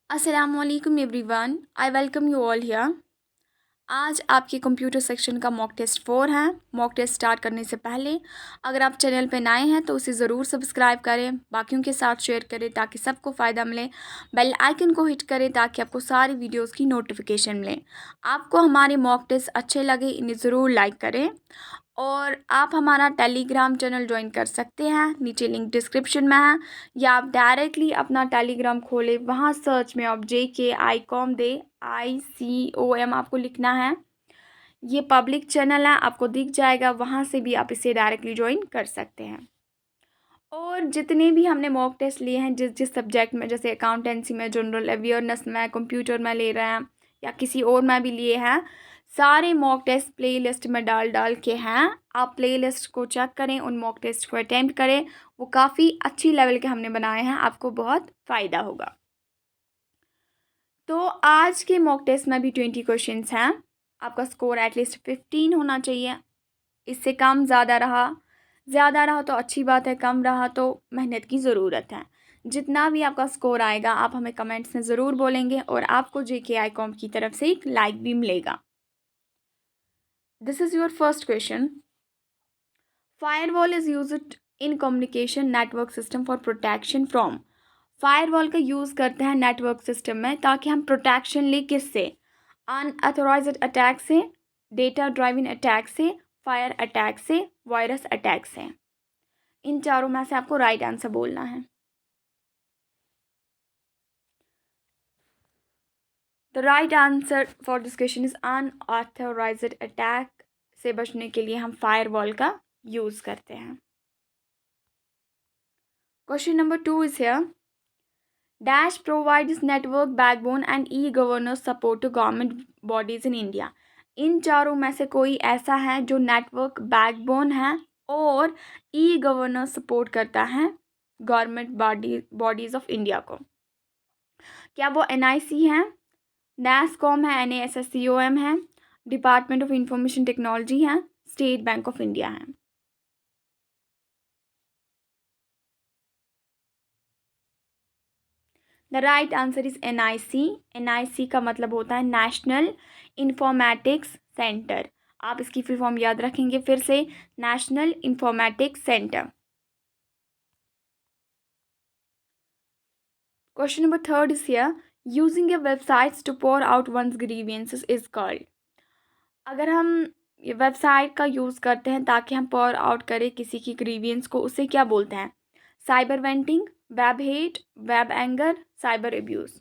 Assalamualaikum everyone. I welcome you all here. आज आपके computer section का मॉक टेस्ट 4 है। मॉक टेस्ट स्टार्ट करने से पहले अगर आप चैनल पर नए हैं तो उसे ज़रूर सब्सक्राइब करें, बाकियों के साथ शेयर करें ताकि सबको फ़ायदा मिले। बेल आइकन को हिट करें ताकि आपको सारी वीडियोस की नोटिफिकेशन मिले। आपको हमारे मॉक टेस्ट अच्छे लगे इन्हें ज़रूर लाइक करें और आप हमारा टेलीग्राम चैनल ज्वाइन कर सकते हैं, नीचे लिंक डिस्क्रिप्शन में है, या आप डायरेक्टली अपना टेलीग्राम खोलें, वहाँ सर्च में आप JKICOM दे ICOM आपको लिखना है। ये पब्लिक चैनल है, आपको दिख जाएगा, वहाँ से भी आप इसे डायरेक्टली ज्वाइन कर सकते हैं। और जितने भी हमने मॉक टेस्ट लिए हैं जिस जिस सब्जेक्ट में, जैसे अकाउंटेंसी में, जनरल अवेयरनेस में, कंप्यूटर में ले रहे हैं या किसी और में भी लिए हैं, सारे मॉक टेस्ट प्लेलिस्ट में डाल के हैं। आप प्लेलिस्ट को चेक करें, उन मॉक टेस्ट को अटेम्प्ट करें, वो काफ़ी अच्छी लेवल के हमने बनाए हैं, आपको बहुत फ़ायदा होगा। तो आज के मॉक टेस्ट में भी 20 क्वेश्चंस हैं। आपका स्कोर एटलीस्ट 15 होना चाहिए। इससे कम ज़्यादा रहा तो अच्छी बात है, कम रहा तो मेहनत की ज़रूरत है। जितना भी आपका स्कोर आएगा आप हमें कमेंट्स में ज़रूर बोलेंगे और आपको JKICOM की तरफ से एक लाइक भी मिलेगा। This is your first question. Firewall is used in communication network system for protection from. Firewall का यूज़ करते हैं नेटवर्क सिस्टम में ताकि हम प्रोटेक्शन ले, किससे? अनऑथोराइज्ड अटैक से, डेटा ड्राइविंग अटैक से, फायर अटैक से, वायरस अटैक से। इन चारों में से आपको राइट आंसर बोलना है। The right answer for this question is unauthorised attack से बचने के लिए हम फायरवॉल का यूज़ करते हैं। Question number 2 is here. Dash provides network backbone and e-governance support to government bodies in India. इन चारों में से कोई ऐसा है जो नेटवर्क बैकबोन है और ई गवर्नेंस सपोर्ट करता है गवर्नमेंट बॉडीज ऑफ इंडिया को? क्या वो NIC है, NASSCOM है, NASSCOM है, डिपार्टमेंट ऑफ इंफॉर्मेशन टेक्नोलॉजी है, स्टेट बैंक ऑफ इंडिया है? The right answer is NIC। NIC का मतलब होता है नेशनल इंफॉर्मेटिक्स सेंटर। आप इसकी फुल फॉर्म याद रखेंगे फिर से, national informatics centre. Question number 3 is here. Using a websites to pour out once grievances is called. अगर हम वेबसाइट का यूज़ करते हैं ताकि हम पोर आउट करें किसी की ग्रीवियंस को, उसे क्या बोलते हैं? Cyber venting, web hate, web anger, cyber abuse?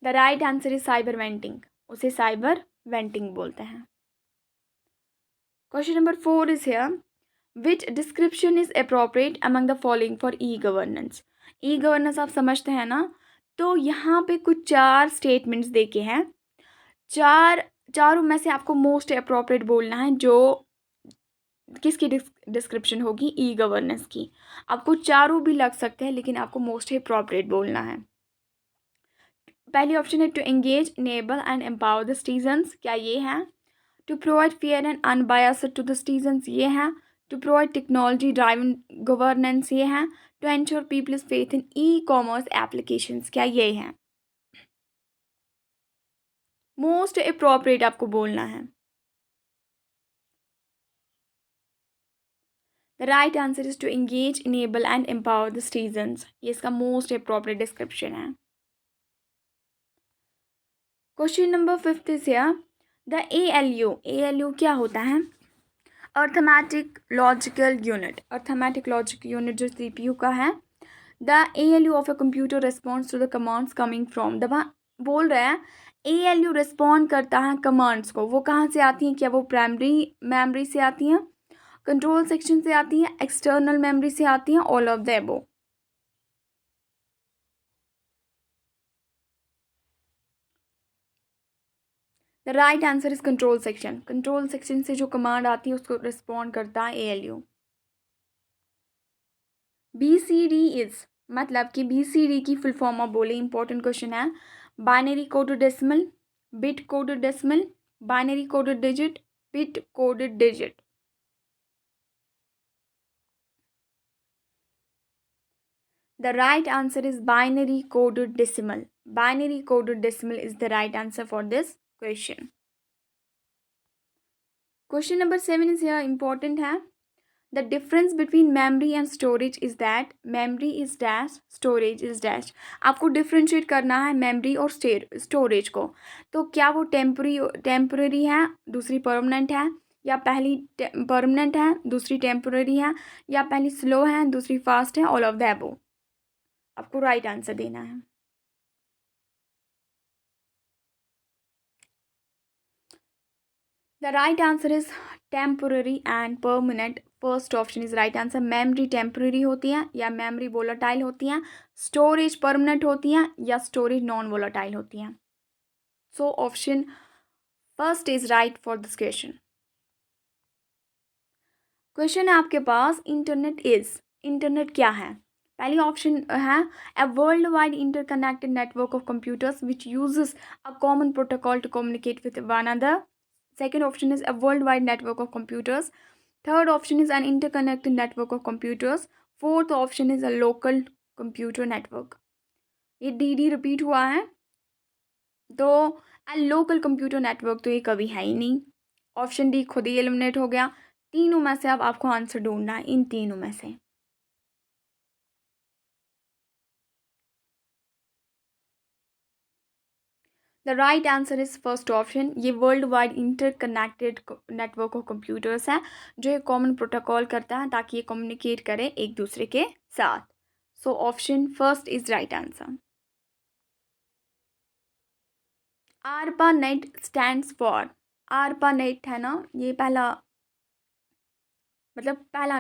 The right answer is cyber venting. उसे साइबर वेंटिंग बोलते हैं। Question number 4 is here. Which description is appropriate among the following for e governance? E governance आप समझते हैं ना? तो यहाँ पे कुछ 4 स्टेटमेंट्स देके हैं। चारों में से आपको मोस्ट अप्रोप्रिएट बोलना है जो किसकी डिस्क्रिप्शन होगी? ई गवर्नेंस की। आपको चारों भी लग सकते हैं लेकिन आपको मोस्ट अप्रोप्रिएट बोलना है। पहली ऑप्शन है to engage, enable and empower the citizens, क्या ये है? To provide fair and unbiased to the citizens, ये है? To provide technology driven governance, ये है? To ensure people's faith in ecommerce applications, क्या ये है? मोस्ट अप्रोप्रिएट आपको बोलना है। The right answer is to engage, enable and empower the citizens. ये इसका मोस्ट अप्रोप्रिएट डिस्क्रिप्शन है। Question number 5 is here. The ALU क्या होता है? Arithmetic logical unit. Arithmetic logic unit जो CPU का है। The ALU of a computer response to the commands coming from. दबा बोल रहे हैं ALU रिस्पॉन्ड करता है कमांड्स को, वो कहाँ से आती हैं? क्या वो प्राइमरी मेमोरी से आती हैं, कंट्रोल सेक्शन से आती हैं, एक्सटर्नल मेमोरी से आती हैं, all of the above? The right answer is control section. Control section से जो कमांड आती है उसको रिस्पॉन्ड करता है ALU। BCD इज, मतलब कि BCD की फुल फॉर्म आप बोले, इंपॉर्टेंट क्वेश्चन है। Binary coded decimal, bit coded decimal, binary coded digit, bit coded digit? The right answer is binary coded decimal. Binary coded decimal is the right answer for this question. Question number 7 is here important है. The difference between memory and storage is that memory is dash, storage is dash. आपको differentiate करना है memory और storage को. तो क्या वो temporary है, दूसरी परमानेंट है, या पहली परमानेंट है दूसरी टेम्पररी है, या पहली स्लो है दूसरी फास्ट है, ऑल ऑफ द अबव. आपको राइट आंसर देना है. The right answer is temporary and permanent. First option is right answer. Memory temporary होती है या मेमोरी वोलाटाइल होती हैं, स्टोरेज परमानेंट होती हैं या स्टोरेज नॉन वोलाटाइल होती हैं. So option first is right for this question. Question है आपके पास, इंटरनेट क्या है. पहली ऑप्शन है a world wide interconnected network of computers which uses a common protocol to communicate with one another. Second option is a worldwide network of computers. Third option is an interconnected network of computers. Fourth option is a local computer network. ये D repeat हुआ है तो local computer network तो ये कभी है ही नहीं. Option D खुद ही एलिमिनेट हो गया. तीनों में से अब आपको आंसर ढूंढना है, इन तीनों में से. The right answer is first option. ये world wide interconnected network of computers है जो एक कॉमन प्रोटोकॉल करता है ताकि ये कम्युनिकेट करे एक दूसरे के साथ. सो option first is right answer. ARPANET stands for. ARPANET है ना, ये पहला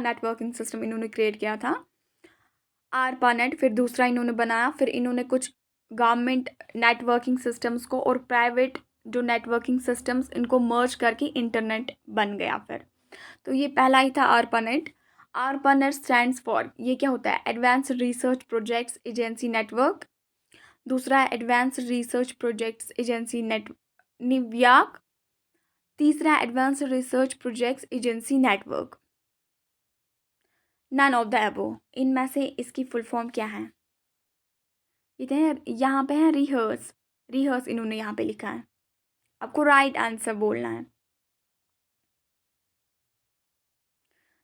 नेटवर्किंग सिस्टम इन्होंने क्रिएट किया था. ARPANET, फिर दूसरा इन्होंने बनाया, फिर इन्होंने कुछ गवर्नमेंट नेटवर्किंग सिस्टम्स को और प्राइवेट जो नेटवर्किंग सिस्टम्स इनको मर्ज करके इंटरनेट बन गया फिर. तो ये पहला ही था ARPANET. ARPANET स्टैंड्स फॉर, ये क्या होता है, advanced research projects agency network. दूसरा है advanced research projects agency New York. तीसरा advanced research projects agency network. None of the above. इनमें से इसकी फुल फॉर्म क्या है. यहाँ पे है रिहर्स इन्होंने यहाँ पे लिखा है. आपको राइट आंसर बोलना है.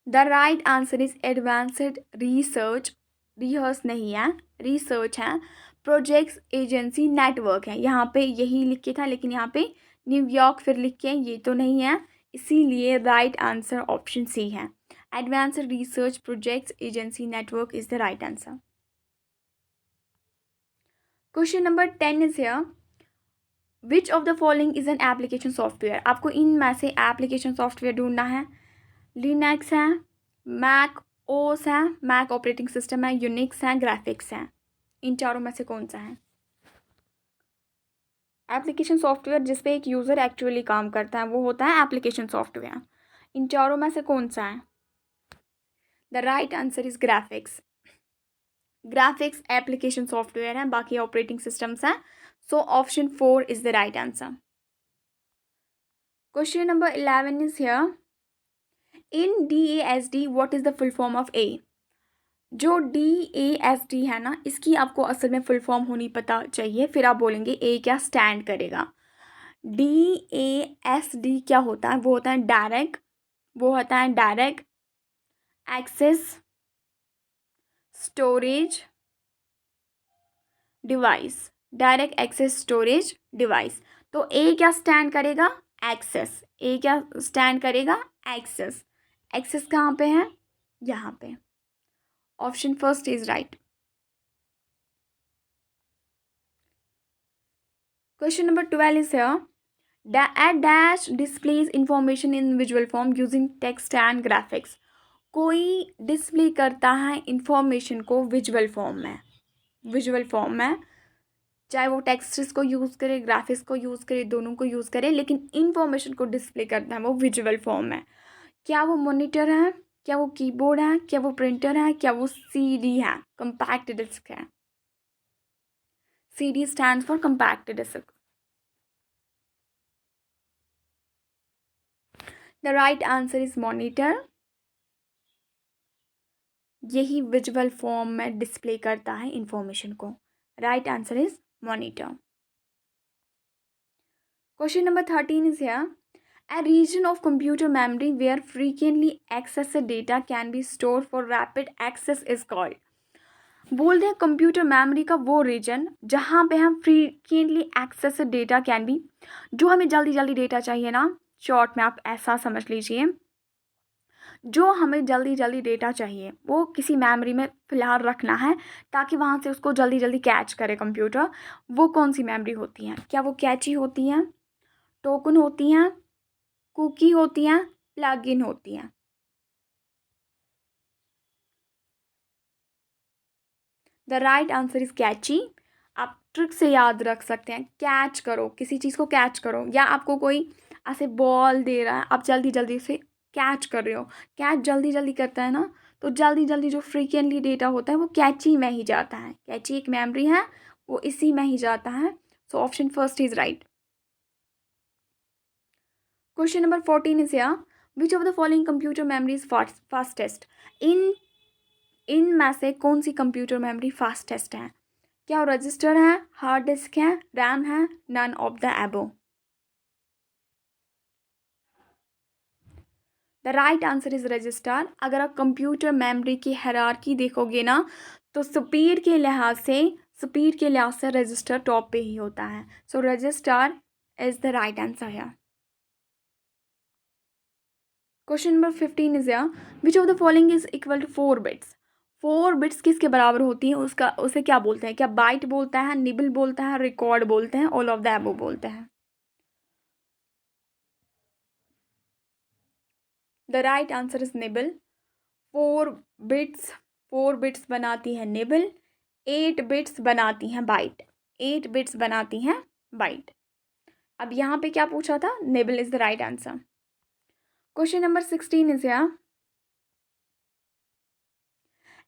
The right answer is advanced research. Rehearse नहीं है, रिसर्च है. प्रोजेक्ट्स एजेंसी नेटवर्क है. यहाँ पे यही लिख के था लेकिन यहाँ पे न्यूयॉर्क फिर लिख के, ये तो नहीं है, इसीलिए राइट आंसर ऑप्शन सी है. Advanced research projects agency network is the right answer. Question number 10 is here. Which of the following is an application software. आपको इनमें से एप्लीकेशन सॉफ्टवेयर ढूंढना है. लिनक्स है, मैक ओएस है, मैक ऑपरेटिंग सिस्टम है, Unix है, ग्राफिक्स है. इन चारों में से कौन सा है एप्लीकेशन सॉफ्टवेयर जिस पे एक यूज़र एक्चुअली काम करता है, वो होता है एप्लीकेशन सॉफ्टवेयर. इन चारों में से कौन सा है. The right answer is graphics. Graphics application software है, बाकी ऑपरेटिंग सिस्टम्स हैं. So option 4 is the right answer. Question number 11 is here. In DASD what is the full form of A. जो DASD है ना, इसकी आपको असल में फुल फॉर्म होनी पता चाहिए, फिर आप बोलेंगे ए क्या स्टैंड करेगा. DASD क्या होता है, वो होता है direct access storage device. Direct access storage device. तो ए क्या स्टैंड करेगा, एक्सेस. ए क्या स्टैंड करेगा, एक्सेस. एक्सेस कहाँ पे है, यहाँ पे. Option first is right. Question number 12 is here. A dash displays information in visual form using text and graphics. कोई डिस्प्ले करता है इंफॉर्मेशन को विजुअल फॉर्म में, चाहे वो टेक्स्ट को यूज़ करे, ग्राफिक्स को यूज़ करे, दोनों को यूज़ करे, लेकिन इंफॉर्मेशन को डिस्प्ले करता है वो विजुअल फॉर्म में. क्या वो मॉनिटर है, क्या वो कीबोर्ड है, क्या वो प्रिंटर है, क्या वो CD है, कंपैक्ट डिस्क है. CD stands for compact disc. The right answer is monitor. यही विजुअल फॉर्म में डिस्प्ले करता है इंफॉर्मेशन को। Right answer is monitor. Question number 13 is here, a region of computer memory where frequently accessed data can be stored for rapid access is called। बोल हैं computer memory का वो reason जहाँ पे हम frequently access data can be, जो हमें जल्दी जल्दी डेटा चाहिए ना, शॉर्ट में आप ऐसा समझ लीजिए, जो हमें जल्दी जल्दी डेटा चाहिए वो किसी मेमोरी में फ़िलहाल रखना है ताकि वहाँ से उसको जल्दी जल्दी कैच करे कंप्यूटर। वो कौन सी मेमोरी होती हैं? क्या वो कैची होती हैं, टोकन होती हैं, कुकी होती हैं, प्लग इन होती हैं? द राइट आंसर इज कैची। आप ट्रिक से याद रख सकते हैं, कैच करो, किसी चीज़ को कैच करो, या आपको कोई ऐसे बॉल दे रहा है, आप जल्दी जल्दी उसे कैच कर रहे हो, कैच जल्दी जल्दी करता है ना, तो जल्दी जल्दी जो फ्रीक्वेंटली डेटा होता है वो कैची में ही जाता है। कैची एक मेमोरी है, वो इसी में ही जाता है। So option first is right. Question number 14 is here, which of the following computer memory is fastest. इन में से कौन सी कंप्यूटर मेमोरी फास्टेस्ट है? क्या वो रजिस्टर है, हार्ड डिस्क है, रैम है, none of the above? The right answer is register. अगर आप कंप्यूटर मेमोरी की हायरार्की देखोगे ना, तो स्पीड के लिहाज से रजिस्टर टॉप पे ही होता है। सो register is the right answer है। क्वेश्चन नंबर 15 इज या, which of the following is equal to 4 bits. 4 bits किसके बराबर होती है? उसका उसे क्या बोलते हैं? क्या बाइट बोलता है, निबल बोलता है, रिकॉर्ड बोलते हैं, ऑल ऑफ द एबो बोलते हैं? The right answer is nibble. 4 bits 4 bits बनाती है निबल, 8 बिट्स बनाती हैं बाइट। 8 बिट्स बनाती हैं बाइट। अब यहाँ पे क्या पूछा था? Nibble is the right answer. Question number 16 is या,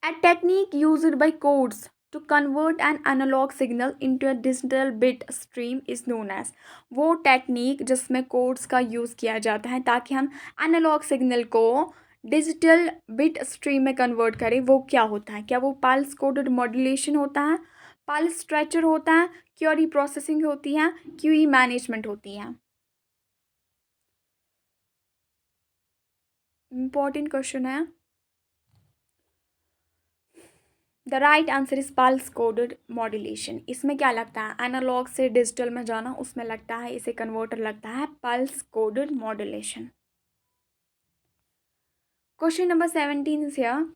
a technique used by codes to convert an analog signal into a digital bit stream is known as। वो टेक्निक जिसमें कोड्स का यूज़ किया जाता है ताकि हम एनालॉग सिग्नल को डिजिटल बिट स्ट्रीम में कन्वर्ट करें, वो क्या होता है? क्या वो पल्स कोडेड मॉड्यूलेशन होता है, पल्स स्ट्रेचर होता है, क्यूरी प्रोसेसिंग होती है, क्यूई मैनेजमेंट होती है? इंपॉर्टेंट क्वेश्चन है। The right answer is pulse coded modulation. इसमें क्या लगता है? एनालॉग से डिजिटल में जाना, उसमें लगता है, इसे कन्वर्टर लगता है pulse coded modulation. Question number 17 is here,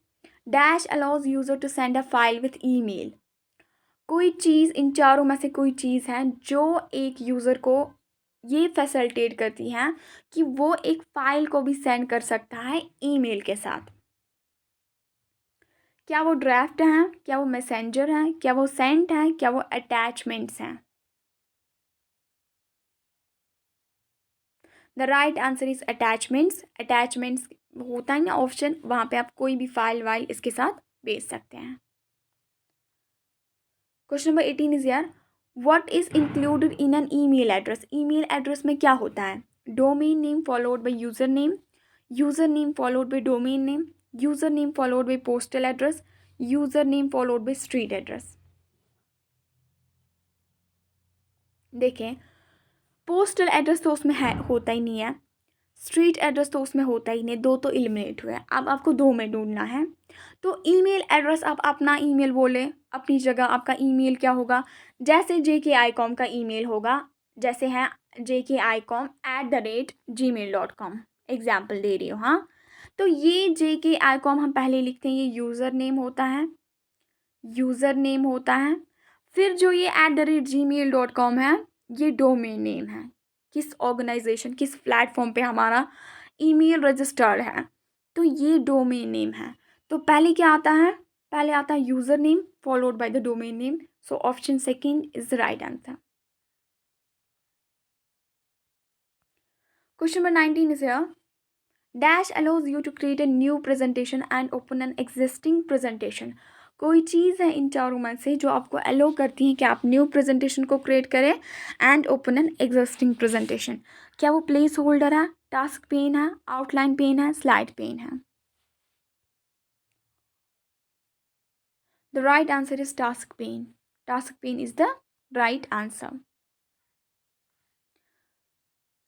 dash allows user to send a file with email. कोई चीज़, इन चारों में से कोई चीज़ है जो एक यूज़र को ये फैसिलिटेट करती है कि वो एक फ़ाइल को भी सेंड कर सकता है ईमेल के साथ। क्या वो ड्राफ्ट हैं, क्या वो मैसेंजर हैं, क्या वो सेंट है, क्या वो अटैचमेंट्स हैं? The right answer is attachments. Attachments होता है ना ऑप्शन, वहाँ पे आप कोई भी फाइल वाइल इसके साथ भेज सकते हैं। क्वेश्चन नंबर 18 इज यार, what is included in an email address. Email address में क्या होता है? Domain name followed by user name followed bye domain name, user name followed bye postal address, user name followed bye street address? देखें, postal address तो उसमें है, होता ही नहीं है। स्ट्रीट एड्रेस तो उसमें होता ही नहीं, दो तो एलिमिनेट हुए। अब आपको दो में ढूंढना है। तो ईमेल एड्रेस, आप अपना ईमेल बोले, अपनी जगह आपका ईमेल क्या होगा? जैसे JK.com का ईमेल होगा, जैसे है JKICOM@gmail.com, एग्जाम्पल दे रही हूँ। हाँ, तो ये JKICOM हम पहले लिखते हैं, ये यूज़र नेम होता है, फिर जो ये @gmail.com है, ये डोमेन नेम है, किस ऑर्गेनाइजेशन, किस प्लेटफॉर्म पे हमारा ईमेल रजिस्टर्ड है, तो ये डोमेन नेम है। तो पहले क्या आता है? पहले आता है user name followed by the domain name. So option second is the right answer. Question number 19 is here, dash allows you to create a new presentation and open an existing presentation. कोई चीज़ है इन चारों में से जो आपको allow करती है कि आप न्यू प्रेजेंटेशन को क्रिएट करें and open an existing presentation. क्या वो प्लेस होल्डर है, टास्क पेन है, आउटलाइन पेन है, स्लाइड पेन है? The right answer is task pen. Task pen is the right answer.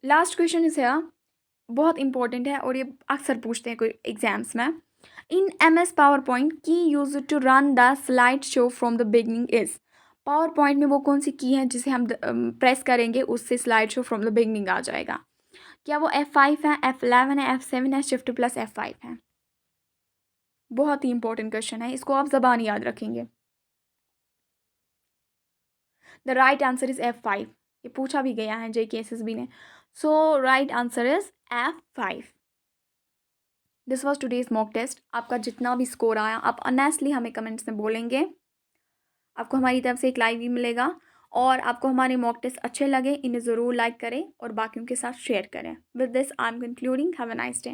Last question is है, बहुत इंपॉर्टेंट है और ये अक्सर पूछते हैं कोई एग्जाम्स में. In MS power point key use to run the slide show from the beginning is. Power point में वो कौन सी की है जिसे हम प्रेस करेंगे उससे slide show from the beginning आ जाएगा. क्या वो F5 है, F11 है, F7 है, शिफ्ट प्लस F5 है. बहुत ही इंपॉर्टेंट क्वेश्चन है, इसको आप ज़बान याद रखेंगे. The right answer is F5. ये पूछा भी गया है JKSSB ने. So right answer is F5. This was today's mock test. आपका जितना भी स्कोर आया आप ऑनेस्टली हमें कमेंट्स में बोलेंगे. आपको हमारी तरफ से एक लाइक भी मिलेगा. और आपको हमारे मॉक टेस्ट अच्छे लगे इन्हें ज़रूर लाइक करें और बाकियों के साथ शेयर करें. With this I am concluding. Have a nice day.